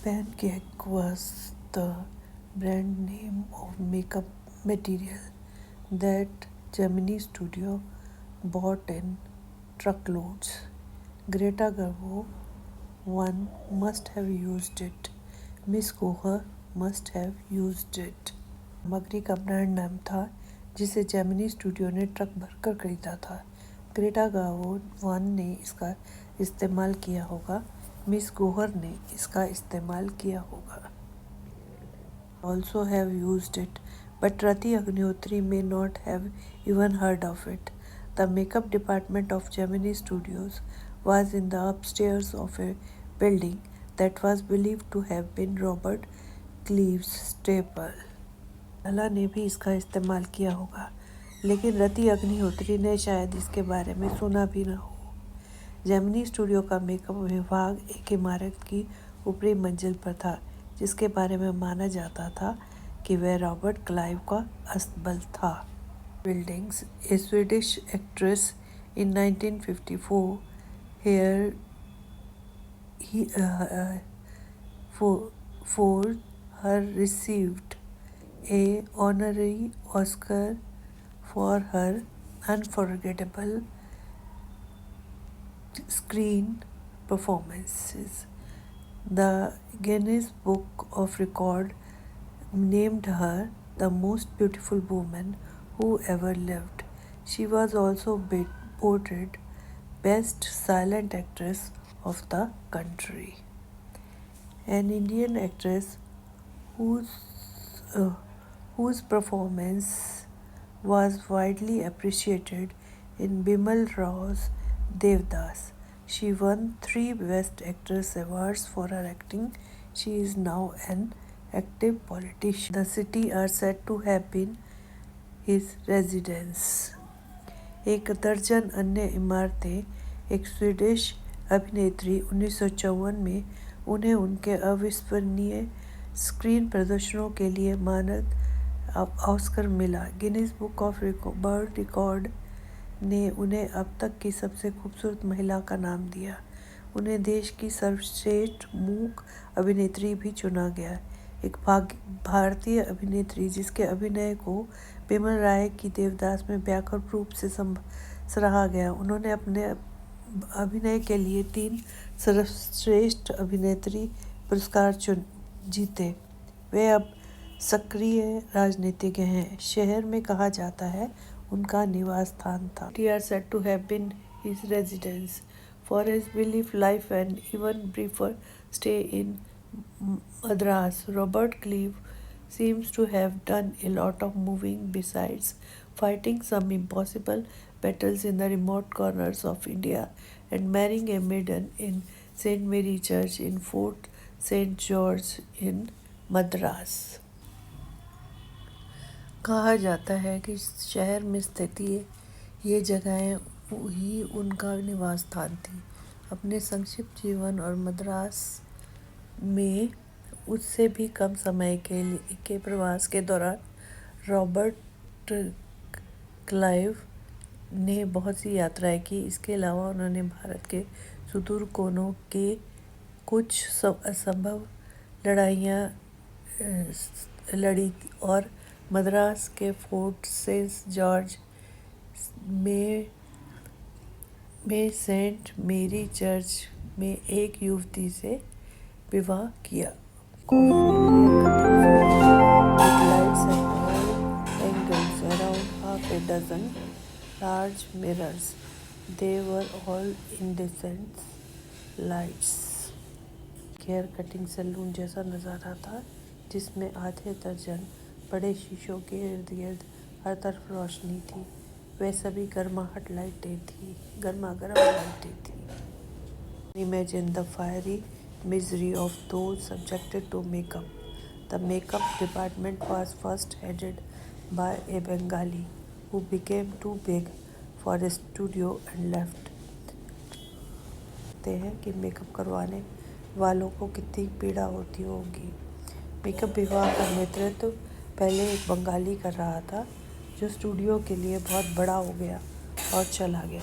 Pancake was the brand name of makeup material that Gemini Studio bought in truckloads. Greta Garbo one must have used it. Miss Goher must have used it. सामग्री का brand नाम था जिसे Gemini studio ने truck भरकर खरीदा था। Greta Garbo one ने इसका इस्तेमाल किया होगा। मिस गोहर ने इसका इस्तेमाल किया होगा। Also have used it, but Rati Agnihotri may not have even heard of it. The makeup department of Gemini Studios was in the upstairs of a building that was believed to have been Robert Cleve's stable. अला ने भी इसका इस्तेमाल किया होगा, लेकिन रति अग्निहोत्री ने शायद इसके बारे में सुना भी न हो। जेमिनी स्टूडियो का मेकअप विभाग एक इमारत की ऊपरी मंजिल पर था, जिसके बारे में माना जाता था कि वह रॉबर्ट क्लाइव का अस्तबल था। Buildings A Swedish actress in 1954 here for her received a honorary Oscar for her unforgettable screen performances. The Guinness Book of Record named her the most beautiful woman who ever lived. She was also voted Best Silent Actress of the country. An Indian actress whose performance was widely appreciated in Bimal Rao's Devdas. She won 3 Best Actress awards for her acting. She is now an active politician. The city are said to have been his residence. एक दर्जन अन्य इमारतें एक Swedish अभिनेत्री 1954 में उन्हें उनके अविस्मरणीय स्क्रीन प्रदर्शनों के लिए मानद ऑस्कर मिला। Guinness book of world record ने उन्हें अब तक की सबसे खूबसूरत महिला का नाम दिया। उन्हें देश की सर्वश्रेष्ठ मूक अभिनेत्री भी चुना गया। एक भारतीय अभिनेत्री जिसके अभिनय को बिमल राय की देवदास में व्यापक रूप से सराहा गया। उन्होंने अपने अभिनय के लिए 3 सर्वश्रेष्ठ अभिनेत्री पुरस्कार जीते। वे अब सक्रिय राजनीतिज्ञ हैं। शहर में कहा जाता है उनका निवास स्थान था। They are said to have been his residence for his brief life and even briefer stay in Madras. Robert Cleve seems to have done a lot of moving besides fighting some impossible battles in the remote corners of India and marrying a maiden in St. Mary Church in Fort St. George in Madras. कहा जाता है कि शहर में स्थित ये जगहें ही उनका निवास स्थान थी। अपने संक्षिप्त जीवन और मद्रास में उससे भी कम समय के प्रवास के दौरान रॉबर्ट क्लाइव ने बहुत सी यात्राएं की। इसके अलावा उन्होंने भारत के सुदूर कोनों के कुछ असंभव लड़ाइयाँ लड़ी और मद्रास के फोर्ट सेंट जॉर्ज में सेंट मेरी चर्च में एक युवती से विवाह किया। Angles around half a dozen large mirrors. They were all incandescent lights. Hair cutting salon जैसा नज़ारा था जिसमें आधे दर्जन बड़े शीशों के इर्द गिर्द हर तरफ रोशनी थी। वे सभी गर्मागर्म लाइटें थी। Imagine the fiery misery of those subjected to makeup. The makeup department was first headed by a Bengali who became too big for a studio and left. कहते हैं कि मेकअप करवाने वालों को कितनी पीड़ा होती होगी। मेकअप विभाग का नेतृत्व पहले एक बंगाली कर रहा था जो स्टूडियो के लिए बहुत बड़ा हो गया और चला गया।